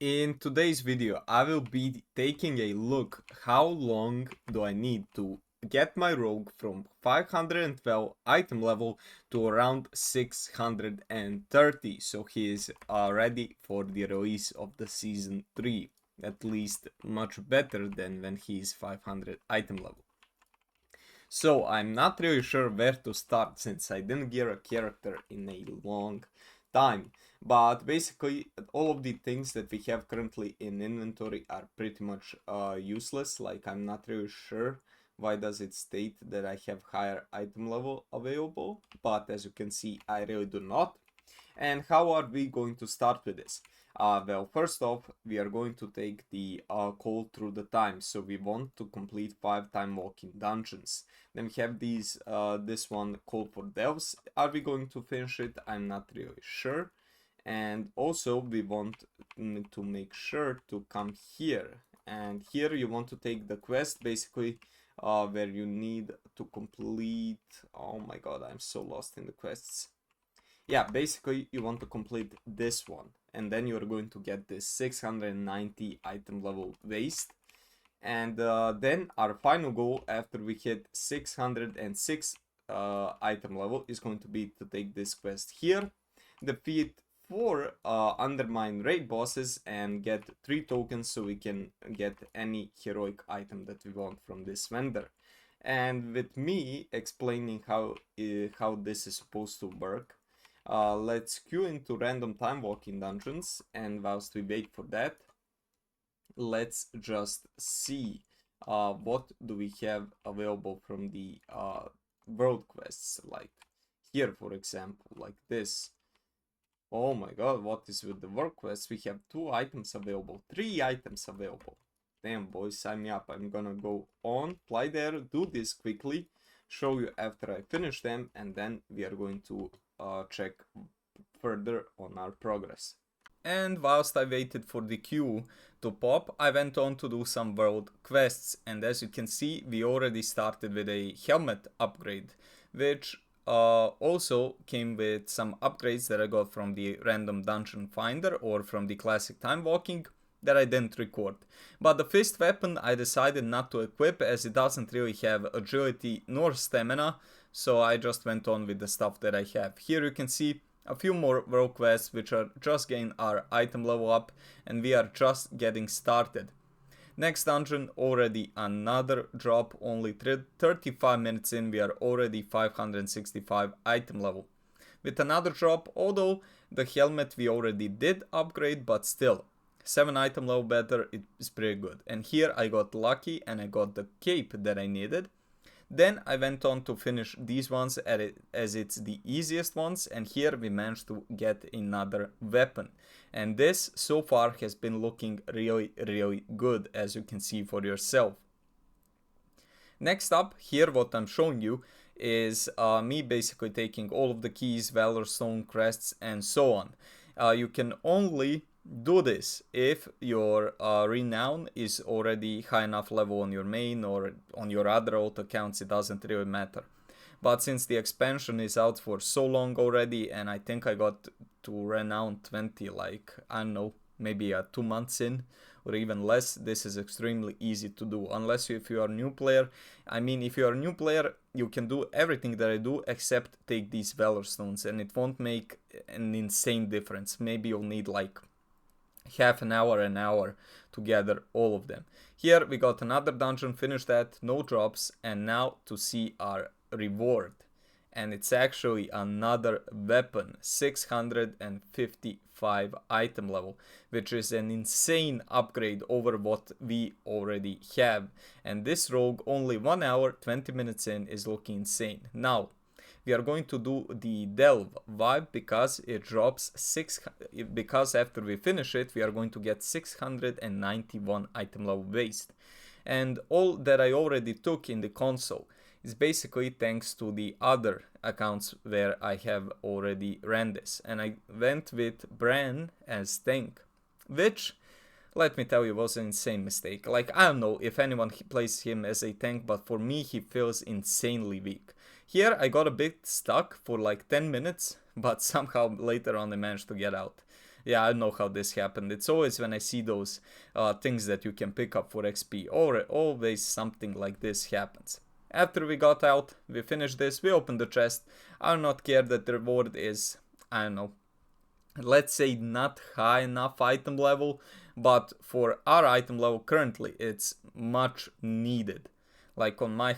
In today's video, I will be taking a look how long do I need to get my rogue from 512 item level to around 630, so he is ready for the release of the season 3, at least much better than when he is 500 item level. So I'm not really sure where to start since I didn't gear a character in a long time. But basically all of the things that we have currently in inventory are pretty much useless. Like, I'm not really sure why does it state that I have higher item level available, but as you can see I really do not. And how are we going to start with this? Well, first off, we are going to take the call through the time. So we want to complete 5 Timewalking Dungeons. Then we have these, this one, Call for Devs. Are we going to finish it? I'm not really sure. And also we want to make sure to come here. And here you want to take the quest, basically, where you need to complete... Oh my god, I'm so lost in the quests. Yeah, basically you want to complete this one, and then you're going to get this 690 item level waste. And then our final goal after we hit 606 item level is going to be to take this quest here, defeat 4 undermine raid bosses, and get 3 tokens so we can get any heroic item that we want from this vendor. And with me explaining how this is supposed to work, let's queue into random Timewalking Dungeons, and whilst we wait for that, let's just see what do we have available from the world quests. Like here, for example, like this. Oh my god, what is with the world quests? We have 2 items available, 3 items available. Damn boys, sign me up. I'm gonna go on, apply there, do this quickly, show you after I finish them, and then we are going to check further on our progress. And whilst I waited for the queue to pop, I went on to do some world quests, and as you can see, we already started with a helmet upgrade, which also came with some upgrades that I got from the random dungeon finder or from the classic time walking that I didn't record. But the fist weapon I decided not to equip as it doesn't really have agility nor stamina, so I just went on with the stuff that I have. Here you can see a few more world quests which are just getting our item level up, and we are just getting started. Next dungeon, already another drop, only 35 minutes in, we are already 565 item level. With another drop, although the helmet we already did upgrade, but still, 7 item level better, it is pretty good. And here I got lucky and I got the cape that I needed. Then I went on to finish these ones as it's the easiest ones, and here we managed to get another weapon. And this so far has been looking really good, as you can see for yourself. Next up, here what I'm showing you is me basically taking all of the keys, Valor Stone, crests, and so on. You can only do this if your renown is already high enough level on your main or on your other alt accounts. It doesn't really matter. But since the expansion is out for so long already, and I think I got to renown 20, like, I don't know, maybe 2 months in or even less, this is extremely easy to do. Unless if you are a new player. I mean, if you are a new player, you can do everything that I do except take these Valor Stones, and it won't make an insane difference. Maybe you'll need like half an hour to gather all of them. Here we got another dungeon, finished that, no drops, and now to see our reward. And it's actually another weapon, 655 item level, which is an insane upgrade over what we already have. And this rogue, only 1 hour, 20 minutes in, is looking insane. Now, we are going to do the delve. Why? Because it drops because after we finish it, we are going to get 691 item level waste. And all that I already took in the console is basically thanks to the other accounts where I have already ran this. And I went with Bran as tank, which, let me tell you, was an insane mistake. Like, I don't know if anyone plays him as a tank, but for me he feels insanely weak. Here I got a bit stuck for like 10 minutes, but somehow later on I managed to get out. Yeah, I know how this happened. It's always when I see those things that you can pick up for XP, or always something like this happens. After we got out, we finished this, we opened the chest. I do not care that the reward is, I don't know, let's say not high enough item level, but for our item level currently, it's much needed. Like on my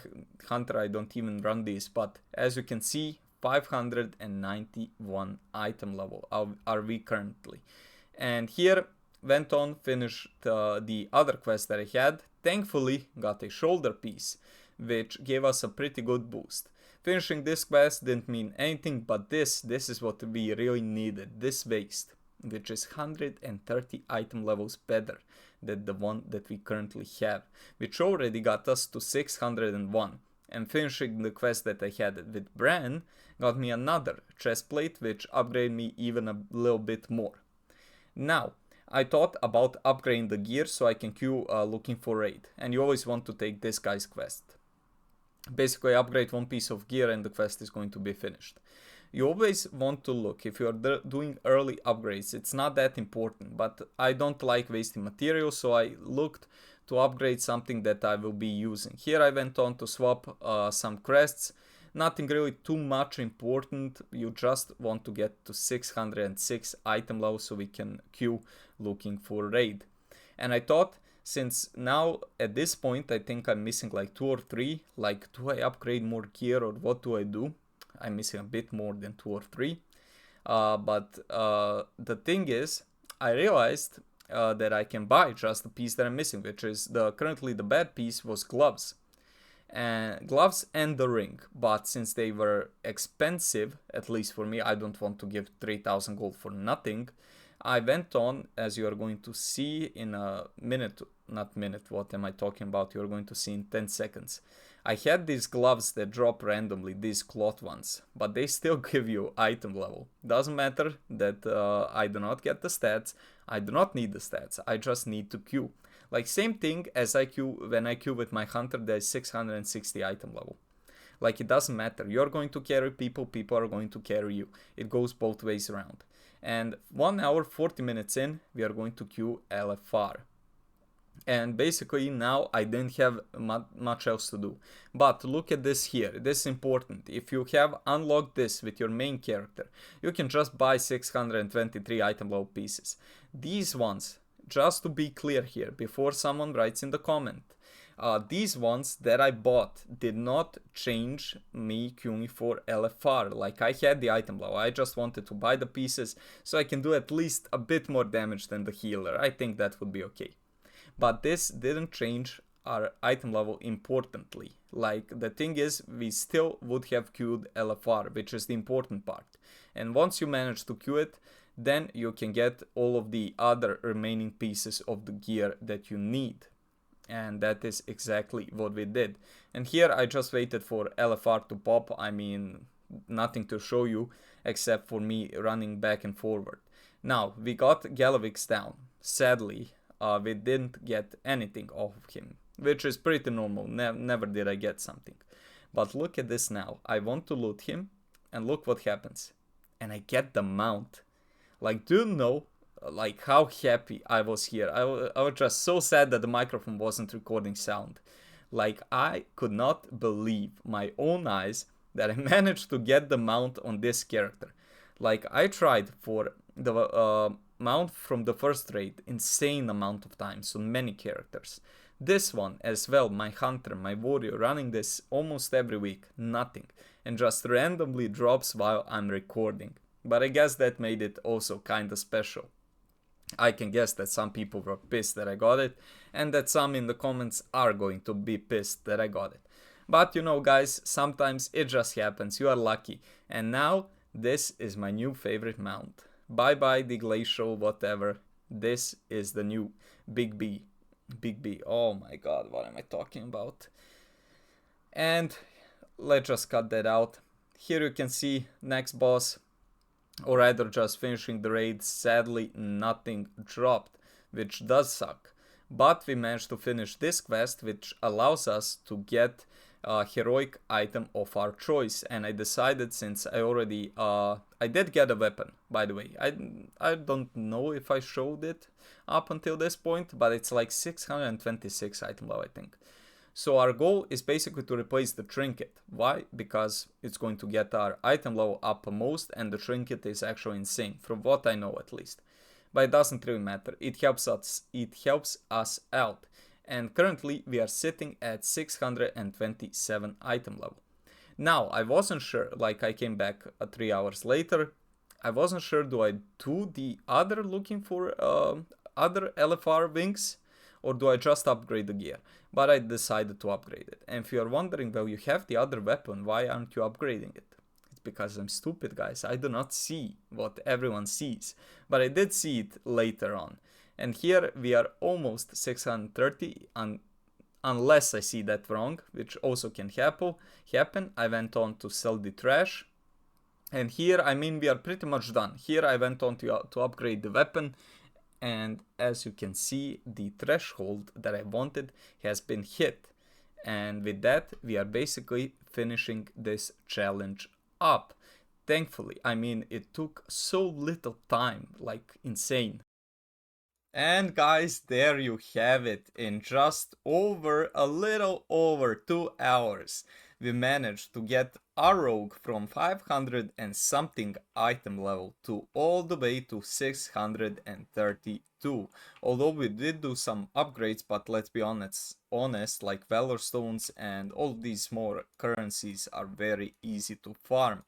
hunter, I don't even run this, but as you can see, 591 item level are we currently. And here, went on, finished the other quest that I had. Thankfully, got a shoulder piece, which gave us a pretty good boost. Finishing this quest didn't mean anything, but this is what we really needed. This waste, which is 130 item levels better than the one that we currently have, which already got us to 601. And finishing the quest that I had with Bran got me another chest plate, which upgraded me even a little bit more. Now, I thought about upgrading the gear so I can queue looking for raid, and you always want to take this guy's quest. Basically, upgrade one piece of gear and the quest is going to be finished. You always want to look, if you are doing early upgrades, it's not that important, but I don't like wasting materials, so I looked to upgrade something that I will be using. Here I went on to swap some crests, nothing really too much important, you just want to get to 606 item level so we can queue looking for raid. And I thought, since now at this point I think I'm missing like 2 or 3, like do I upgrade more gear or what do I do? I'm missing a bit more than 2 or 3. But the thing is, I realized that I can buy just the piece that I'm missing, which is currently the bad piece was gloves. And gloves and the ring, but since they were expensive, at least for me, I don't want to give 3000 gold for nothing. I went on, as you are going to see in a minute, not minute, what am I talking about, you're going to see in 10 seconds. I had these gloves that drop randomly, these cloth ones, but they still give you item level. Doesn't matter that I do not get the stats, I do not need the stats, I just need to queue. Like same thing as I queue, when I queue with my hunter, there's 660 item level. Like it doesn't matter, you're going to carry people, people are going to carry you. It goes both ways around. And 1 hour 40 minutes in, we are going to queue LFR. And basically now I didn't have much else to do. But look at this here, this is important. If you have unlocked this with your main character, you can just buy 623 item level pieces. These ones, just to be clear here, before someone writes in the comment, these ones that I bought did not change me queuing for LFR. Like I had the item level, I just wanted to buy the pieces so I can do at least a bit more damage than the healer. I think that would be okay. But this didn't change our item level importantly. Like the thing is, we still would have queued LFR, which is the important part. And once you manage to queue it, then you can get all of the other remaining pieces of the gear that you need. And that is exactly what we did. And here I just waited for LFR to pop. I mean, nothing to show you except for me running back and forward. Now, we got Gallavix down. Sadly, we didn't get anything off of him, which is pretty normal. Never did I get something. But look at this now. I want to loot him, and look what happens. And I get the mount. Like, do you know, like, how happy I was here? I was just so sad that the microphone wasn't recording sound. Like, I could not believe my own eyes that I managed to get the mount on this character. Like, I tried for the mount from the first raid insane amount of times on many characters. This one as well, my hunter, my warrior, running this almost every week, nothing, and just randomly drops while I'm recording. But I guess that made it also kinda special. I can guess that some people were pissed that I got it, and that some in the comments are going to be pissed that I got it. But you know guys, sometimes it just happens, you are lucky. And now, this is my new favorite mount. Bye bye the glacial whatever, this is the new Big B. Big B, oh my god, what am I talking about? And let's just cut that out. Here you can see next boss, or either just finishing the raid. Sadly nothing dropped, which does suck. But we managed to finish this quest, which allows us to get heroic item of our choice, and I decided, since I already I did get a weapon, by the way. I don't know if I showed it up until this point, but it's like 626 item level, I think. So our goal is basically to replace the trinket. Why? Because it's going to get our item level up most, and the trinket is actually insane, from what I know at least. But it doesn't really matter. It helps us out. And currently we are sitting at 627 item level. Now, I wasn't sure, like I came back 3 hours later, I wasn't sure, do I do the other looking for other LFR wings, or do I just upgrade the gear? But I decided to upgrade it. And if you're wondering, well, you have the other weapon, why aren't you upgrading it? It's because I'm stupid, guys. I do not see what everyone sees. But I did see it later on. And here we are almost 630, unless I see that wrong, which also can happen. I went on to sell the trash. And here, I mean, we are pretty much done. Here I went on to upgrade the weapon. And as you can see, the threshold that I wanted has been hit. And with that, we are basically finishing this challenge up. Thankfully, I mean, it took so little time, like insane. And guys, there you have it. In just a little over 2 hours, we managed to get our rogue from 500 and something item level to all the way to 632. Although we did do some upgrades, but let's be honest, like Valor Stones and all these more currencies are very easy to farm.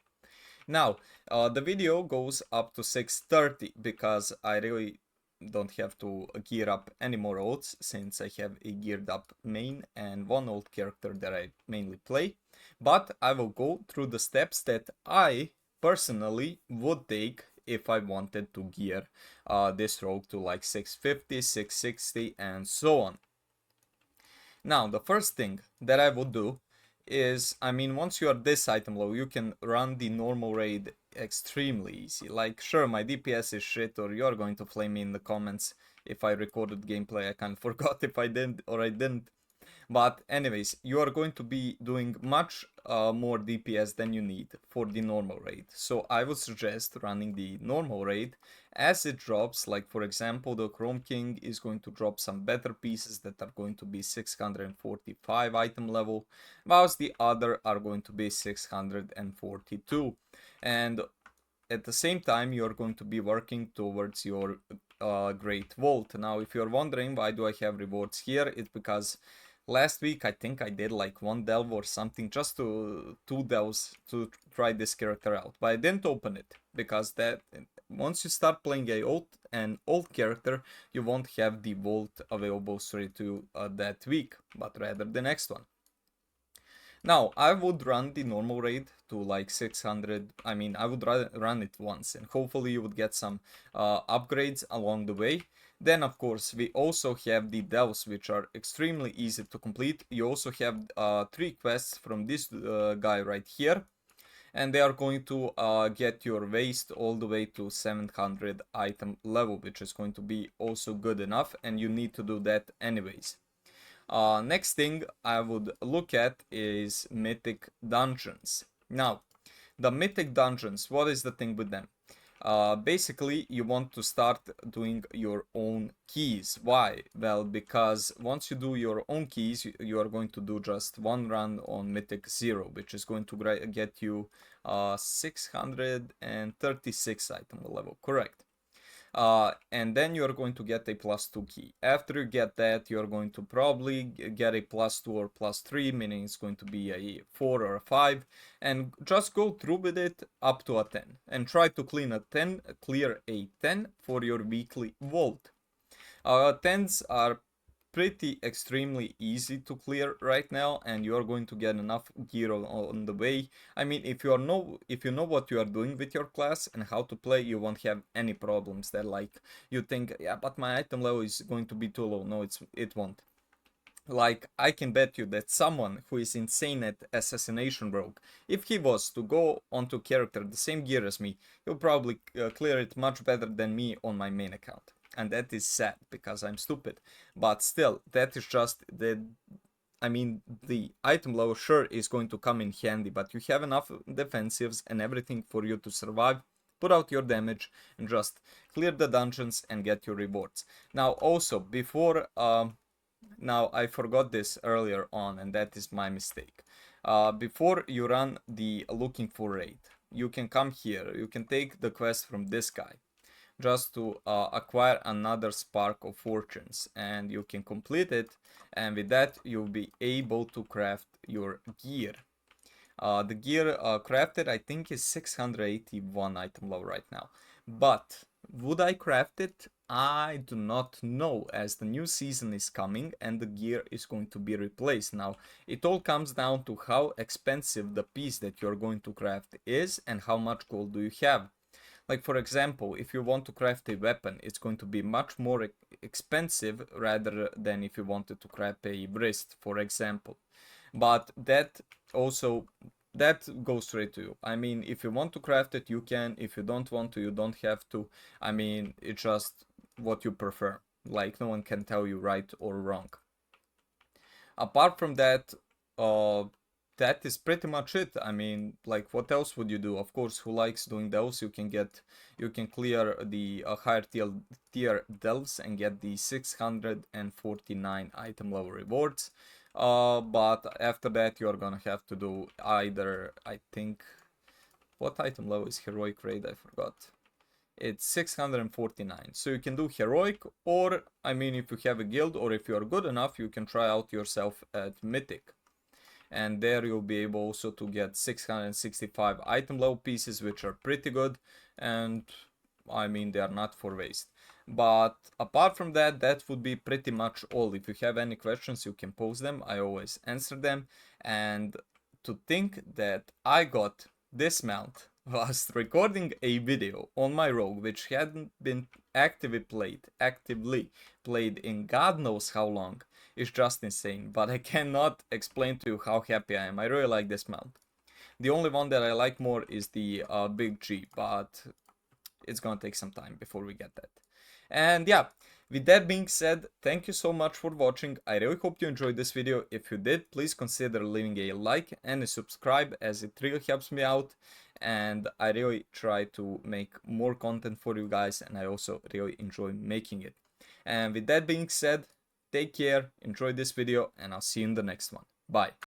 Now, the video goes up to 630 because I really don't have to gear up any more ults, since I have a geared up main and one ult character that I mainly play. But I will go through the steps that I personally would take if I wanted to gear this rogue to like 650, 660 and so on. Now, the first thing that I would do is, I mean, once you are this item low, you can run the normal raid extremely easy. Like, sure, my DPS is shit, or you're going to flame me in the comments if I recorded gameplay. I kind of forgot if I did or I didn't. But anyways, you are going to be doing much more DPS than you need for the normal raid. So I would suggest running the normal raid as it drops. Like, for example, the Chrome King is going to drop some better pieces that are going to be 645 item level, whilst the other are going to be 642. And at the same time, you're going to be working towards your Great Vault. Now, if you're wondering why do I have rewards here, it's because last week I think I did like 1 delve or something, just 2 delves to try this character out. But I didn't open it because that once you start playing an old character, you won't have the vault available straight to you that week, but rather the next one. Now, I would run the normal raid to like 600. I mean, I would run it once, and hopefully you would get some upgrades along the way. Then, of course, we also have the delves, which are extremely easy to complete. You also have 3 quests from this guy right here. And they are going to get your waste all the way to 700 item level, which is going to be also good enough. And you need to do that anyways. Next thing I would look at is Mythic Dungeons. Now, the Mythic Dungeons, what is the thing with them? Basically, you want to start doing your own keys. Why? Well, because once you do your own keys, you are going to do just one run on Mythic 0, which is going to get you 636 item level, correct? And then you're going to get a +2 key. After you get that, you're going to probably get a +2 or +3, meaning it's going to be a 4 or a 5, and just go through with it up to a 10, and try to clear a 10 for your weekly vault. 10s are pretty extremely easy to clear right now, and you're going to get enough gear on the way. I mean, if you know what you are doing with your class and how to play, you won't have any problems that like you think, yeah, but my item level is going to be too low. No, it won't. Like, I can bet you that someone who is insane at Assassination Rogue, if he was to go onto character the same gear as me, he'll probably clear it much better than me on my main account. And that is sad, because I'm stupid. But still, that is just I mean, the item level sure is going to come in handy, but you have enough defensives and everything for you to survive, put out your damage, and just clear the dungeons and get your rewards. Now, also, before, now I forgot this earlier on, and that is my mistake. Before you run the looking for raid, you can come here, you can take the quest from this guy just to acquire another spark of fortunes, and you can complete it, and with that you'll be able to craft your gear. The gear crafted I think is 681 item level right now, but would I craft it? I do not know, as the new season is coming and the gear is going to be replaced. Now it all comes down to how expensive the piece that you're going to craft is and how much gold do you have. Like, for example, if you want to craft a weapon, it's going to be much more expensive rather than if you wanted to craft a wrist, for example. But that also, that goes straight to you. I mean, if you want to craft it, you can. If you don't want to, you don't have to. I mean, it's just what you prefer. Like, no one can tell you right or wrong. Apart from that, that is pretty much it. I mean, like, what else would you do? Of course, who likes doing delves? You can clear the higher tier delves and get the 649 item level rewards. But after that, you're gonna have to do either, I think, what item level is heroic raid? I forgot. It's 649. So you can do heroic, or I mean, if you have a guild or if you are good enough, you can try out yourself at mythic. And there you'll be able also to get 665 item level pieces, which are pretty good, and I mean, they are not for waste. But apart from that, that would be pretty much all. If you have any questions, you can post them. I always answer them. And to think that I got this mount whilst recording a video on my rogue, which hadn't been actively played in God knows how long, is just insane. But I cannot explain to you how happy I am. I really like this mount. The only one that I like more is the Big G, but it's gonna take some time before we get that. And yeah, with that being said, thank you so much for watching. I really hope you enjoyed this video. If you did, please consider leaving a like and a subscribe, as it really helps me out. And I really try to make more content for you guys, and I also really enjoy making it. And with that being said, take care, enjoy this video, and I'll see you in the next one. Bye.